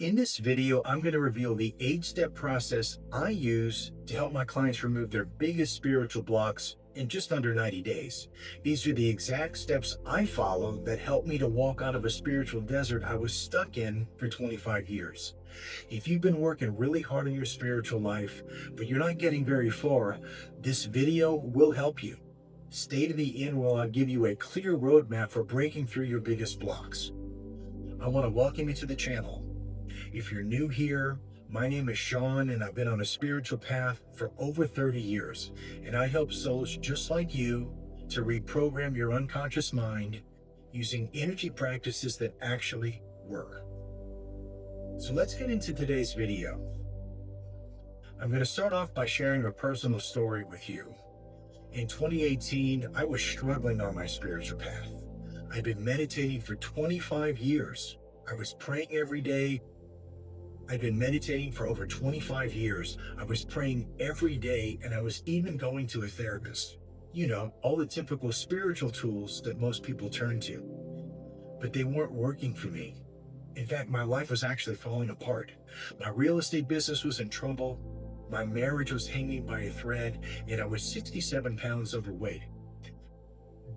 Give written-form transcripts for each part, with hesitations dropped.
In this video, I'm going to reveal the 8-step process I use to help my clients remove their biggest spiritual blocks in just under 90 days. These are the exact steps I follow that helped me to walk out of a spiritual desert I was stuck in for 25 years. If you've been working really hard in your spiritual life, but you're not getting very far, this video will help you. Stay to the end while I give you a clear roadmap for breaking through your biggest blocks. I want to welcome you to the channel. If you're new here, my name is Sean and I've been on a spiritual path for over 30 years, and I help souls just like you to reprogram your unconscious mind using energy practices that actually work. So let's get into today's video. I'm going to start off by sharing a personal story with you. In 2018, I was struggling on my spiritual path. I'd been meditating for 25 years. I was praying every day. I'd been meditating for over 25 years. I was praying every day, and I was even going to a therapist. You know, all the typical spiritual tools that most people turn to. But they weren't working for me. In fact, my life was actually falling apart. My real estate business was in trouble. My marriage was hanging by a thread, and I was 67 pounds overweight.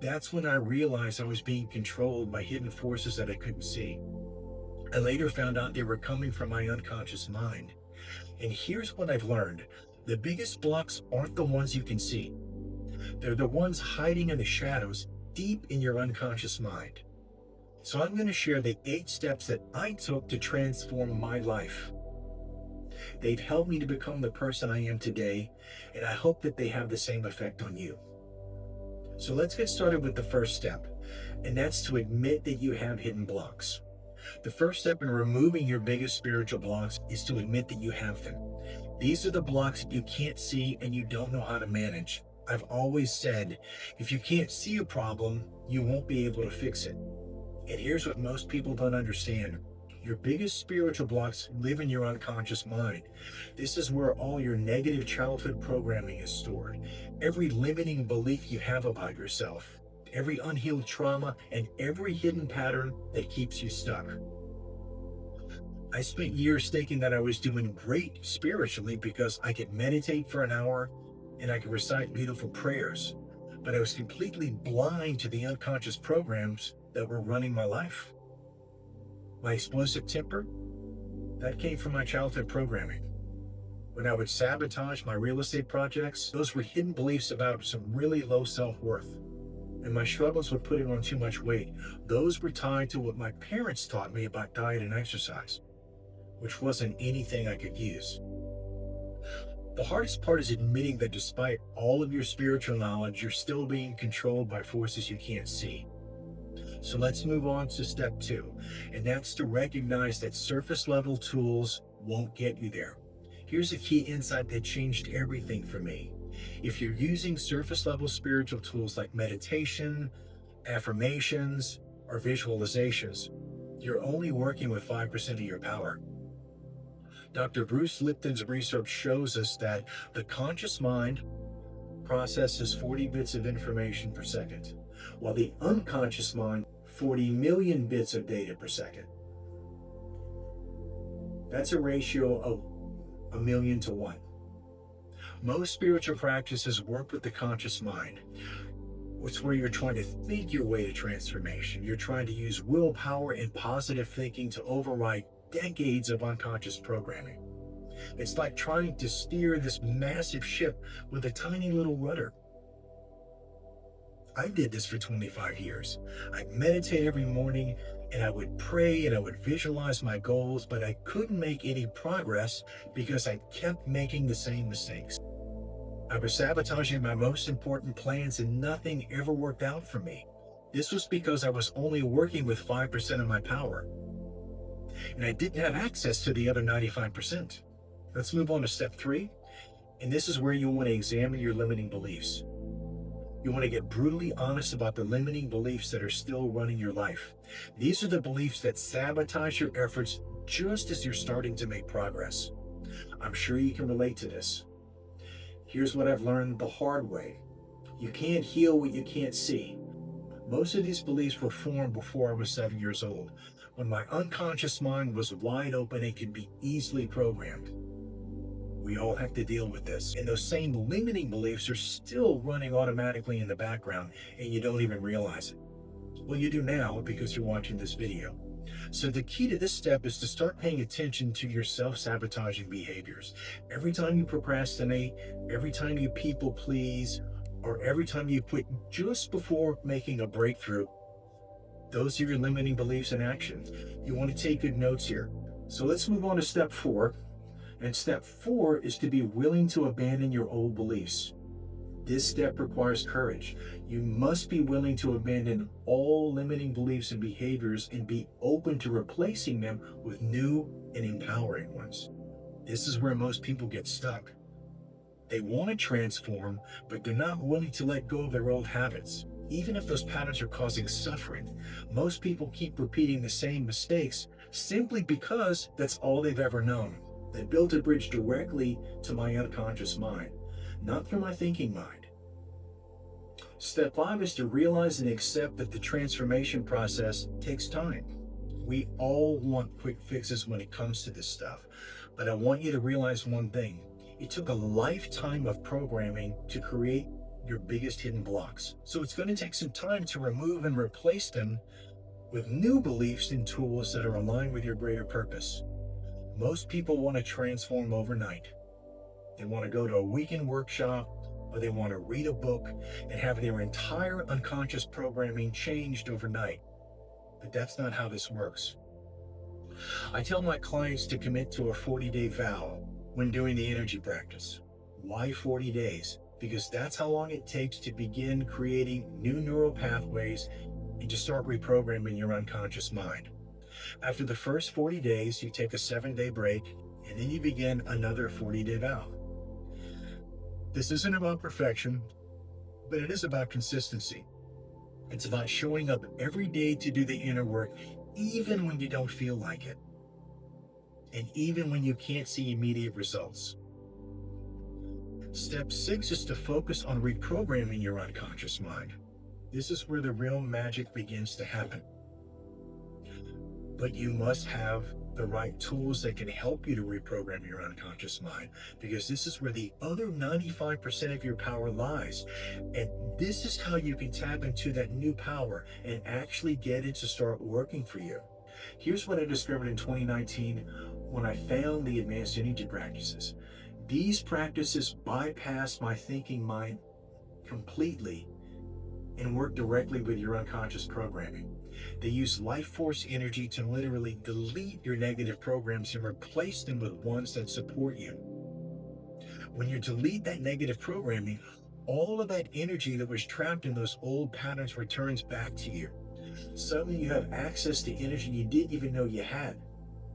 That's when I realized I was being controlled by hidden forces that I couldn't see. I later found out they were coming from my unconscious mind. And here's what I've learned. The biggest blocks aren't the ones you can see. They're the ones hiding in the shadows deep in your unconscious mind. So I'm going to share the 8 steps that I took to transform my life. They've helped me to become the person I am today, and I hope that they have the same effect on you. So let's get started with the first step, and that's to admit that you have hidden blocks. The first step in removing your biggest spiritual blocks is to admit that you have them. These are the blocks that you can't see and you don't know how to manage. I've always said, if you can't see a problem, you won't be able to fix it. And here's what most people don't understand. Your biggest spiritual blocks live in your unconscious mind. This is where all your negative childhood programming is stored. Every limiting belief you have about yourself, every unhealed trauma, and every hidden pattern that keeps you stuck. I spent years thinking that I was doing great spiritually because I could meditate for an hour and I could recite beautiful prayers, but I was completely blind to the unconscious programs that were running my life. My explosive temper, that came from my childhood programming. When I would sabotage my real estate projects, those were hidden beliefs about some really low self-worth. And my struggles with putting on too much weight, those were tied to what my parents taught me about diet and exercise, which wasn't anything I could use. The hardest part is admitting that despite all of your spiritual knowledge, you're still being controlled by forces you can't see. So let's move on to step 2, and that's to recognize that surface level tools won't get you there. Here's a key insight that changed everything for me. If you're using surface level spiritual tools like meditation, affirmations, or visualizations, you're only working with 5% of your power. Dr. Bruce Lipton's research shows us that the conscious mind processes 40 bits of information per second, while the unconscious mind, 40 million bits of data per second. That's a ratio of 1,000,000 to 1. Most spiritual practices work with the conscious mind. It's where you're trying to think your way to transformation. You're trying to use willpower and positive thinking to override decades of unconscious programming. It's like trying to steer this massive ship with a tiny little rudder. I did this for 25 years. I'd meditate every morning and I would pray and I would visualize my goals, but I couldn't make any progress because I kept making the same mistakes. I was sabotaging my most important plans and nothing ever worked out for me. This was because I was only working with 5% of my power. And I didn't have access to the other 95%. Let's move on to step 3. And this is where you want to examine your limiting beliefs. You want to get brutally honest about the limiting beliefs that are still running your life. These are the beliefs that sabotage your efforts just as you're starting to make progress. I'm sure you can relate to this. Here's what I've learned the hard way. You can't heal what you can't see. Most of these beliefs were formed before I was 7 years old. when my unconscious mind was wide open and could be easily programmed. We all have to deal with this. And those same limiting beliefs are still running automatically in the background, and you don't even realize it. Well, you do now because you're watching this video. So the key to this step is to start paying attention to your self-sabotaging behaviors. Every time you procrastinate, every time you people please, or every time you quit just before making a breakthrough, those are your limiting beliefs in action. You want to take good notes here. So let's move on to step 4. And step 4 is to be willing to abandon your old beliefs. This step requires courage. You must be willing to abandon all limiting beliefs and behaviors and be open to replacing them with new and empowering ones. This is where most people get stuck. They want to transform, but they're not willing to let go of their old habits. Even if those patterns are causing suffering, most people keep repeating the same mistakes simply because that's all they've ever known. They built a bridge directly to my unconscious mind, not through my thinking mind. Step 5 is to realize and accept that the transformation process takes time. We all want quick fixes when it comes to this stuff, but I want you to realize one thing. It took a lifetime of programming to create your biggest hidden blocks. So it's going to take some time to remove and replace them with new beliefs and tools that are aligned with your greater purpose. Most people want to transform overnight. They want to go to a weekend workshop, or they want to read a book and have their entire unconscious programming changed overnight. But that's not how this works. I tell my clients to commit to a 40-day vow when doing the energy practice. Why 40 days? Because that's how long it takes to begin creating new neural pathways and to start reprogramming your unconscious mind. After the first 40 days, you take a 7-day break, and then you begin another 40-day vow. This isn't about perfection, but it is about consistency. It's about showing up every day to do the inner work, even when you don't feel like it, and even when you can't see immediate results. Step 6 is to focus on reprogramming your unconscious mind. This is where the real magic begins to happen. But you must have the right tools that can help you to reprogram your unconscious mind, because this is where the other 95% of your power lies. And this is how you can tap into that new power and actually get it to start working for you. Here's what I discovered in 2019 when I found the advanced energy practices. These practices bypass my thinking mind completely and work directly with your unconscious programming. They use life force energy to literally delete your negative programs and replace them with ones that support you. When you delete that negative programming, all of that energy that was trapped in those old patterns returns back to you. Suddenly you have access to energy you didn't even know you had.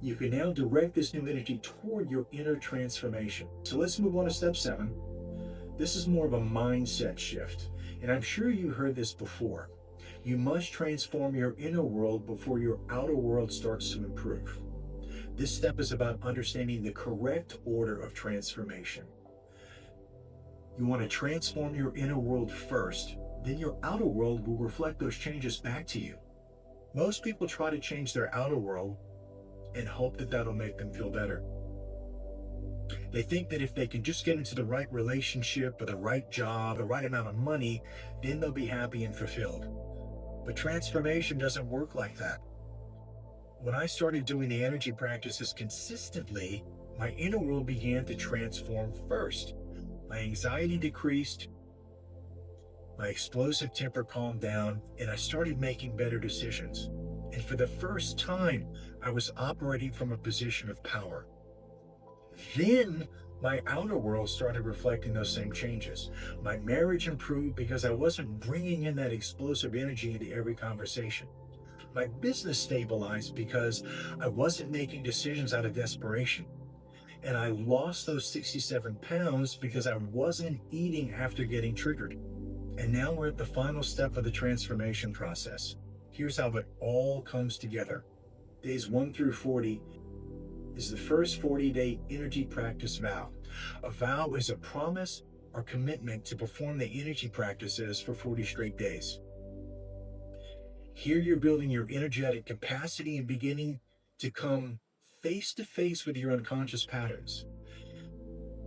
You can now direct this new energy toward your inner transformation. So let's move on to step 7. This is more of a mindset shift, and I'm sure you heard this before. You must transform your inner world before your outer world starts to improve. This step is about understanding the correct order of transformation. You want to transform your inner world first, then your outer world will reflect those changes back to you. Most people try to change their outer world and hope that that'll make them feel better. They think that if they can just get into the right relationship or the right job, the right amount of money, then they'll be happy and fulfilled. But transformation doesn't work like that. When I started doing the energy practices consistently, my inner world began to transform first. My anxiety decreased, my explosive temper calmed down, and I started making better decisions. And for the first time, I was operating from a position of power. Then my outer world started reflecting those same changes. My marriage improved because I wasn't bringing in that explosive energy into every conversation. My business stabilized because I wasn't making decisions out of desperation. And I lost those 67 pounds because I wasn't eating after getting triggered. And now we're at the final step of the transformation process. Here's how it all comes together. Days 1 through 40 is the first 40-day energy practice vow. A vow is a promise or commitment to perform the energy practices for 40 straight days. Here you're building your energetic capacity and beginning to come face to face with your unconscious patterns.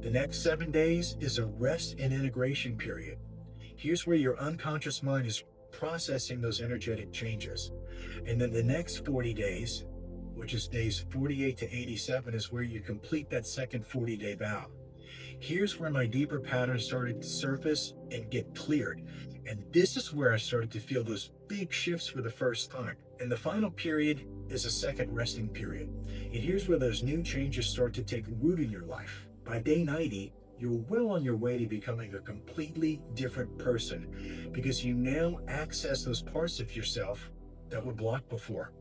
The next 7 days is a rest and integration period. Here's where your unconscious mind is processing those energetic changes. And then the next 40 days, which is days 48 to 87, is where you complete that second 40-day vow. Here's where my deeper patterns started to surface and get cleared. And this is where I started to feel those big shifts for the first time. And the final period is a second resting period. And here's where those new changes start to take root in your life. By day 90, you're well on your way to becoming a completely different person because you now access those parts of yourself that were blocked before.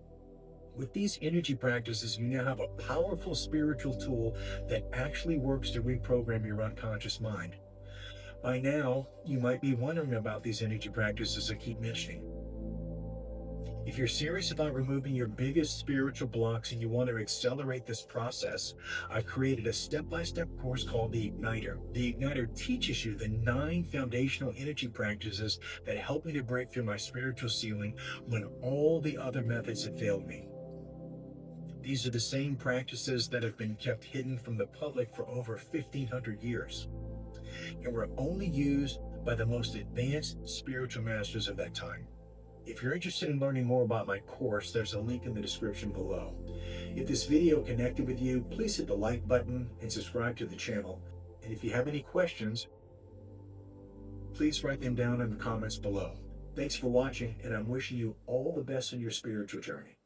With these energy practices, you now have a powerful spiritual tool that actually works to reprogram your unconscious mind. By now, you might be wondering about these energy practices I keep mentioning. If you're serious about removing your biggest spiritual blocks and you want to accelerate this process, I've created a step-by-step course called The Igniter. The Igniter teaches you the 9 foundational energy practices that help me to break through my spiritual ceiling when all the other methods had failed me. These are the same practices that have been kept hidden from the public for over 1,500 years, and were only used by the most advanced spiritual masters of that time. If you're interested in learning more about my course, there's a link in the description below. If this video connected with you, please hit the like button and subscribe to the channel. And if you have any questions, please write them down in the comments below. Thanks for watching, and I'm wishing you all the best in your spiritual journey.